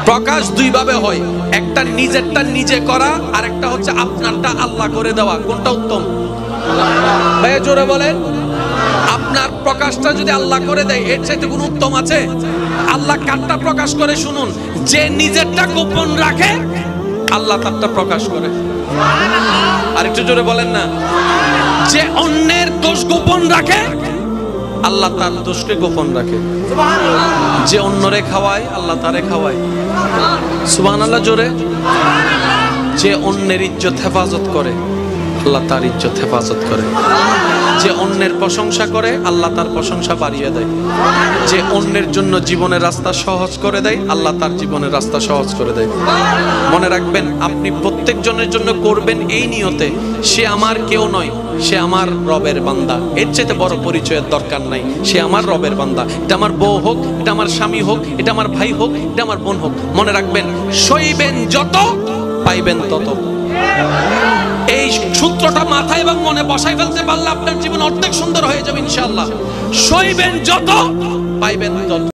প্রকাশ দুই ভাবে হয়, একটা নিজেরটা নিজে করা, আর একটা হচ্ছে আপনারটা আল্লাহ করে দেওয়া। কোনটা উত্তম? ভাই জোরে বলেন। আপনার প্রকাশটা যদি আল্লাহ করে দেয়, এর চাইতে কোনো উত্তম আছে? আল্লাহ কারটা প্রকাশ করে শুনুন, যে নিজেরটা গোপন রাখে আল্লাহ তারটা প্রকাশ করে। আর একটু জোরে বলেন না। যে অন্যের দোষ গোপন রাখে আল্লাহ তার দোষকে গোপন রাখে। যে অন্যরে খাওয়ায় আল্লাহ তারে খাওয়ায়। সুবহানাল্লাহ জোরে। যে অন্যের ইজ্জত হেফাজত করে আল্লাহ তার ইজ্জত হেফাজত করে। যে অন্যের প্রশংসা করে আল্লাহ তার প্রশংসা বাড়িয়ে দেয়। যে অন্যের জন্য জীবনের রাস্তা সহজ করে দেয় আল্লাহ তার জীবনের রাস্তা সহজ করে দেয়। মনে রাখবেন, আপনি প্রত্যেক জনের জন্য করবেন এই নিয়তে, সে আমার কেউ নয়, সে আমার রবের বান্দা। এর চাইতে বড় পরিচয়ের দরকার নাই। সে আমার রবের বান্দা। এটা আমার বউ হোক, এটা আমার স্বামী হোক, এটা আমার ভাই হোক, এটা আমার বোন হোক। মনে রাখবেন, সইবেন যত পাইবেন তত। এই সূত্রটা মাথায় এবং মনে বসাই ফেলতে পারলে আপনার জীবন অর্ধেক সুন্দর হয়ে যাবে ইনশাআল্লাহ। সইবেন যত পাইবেন তত।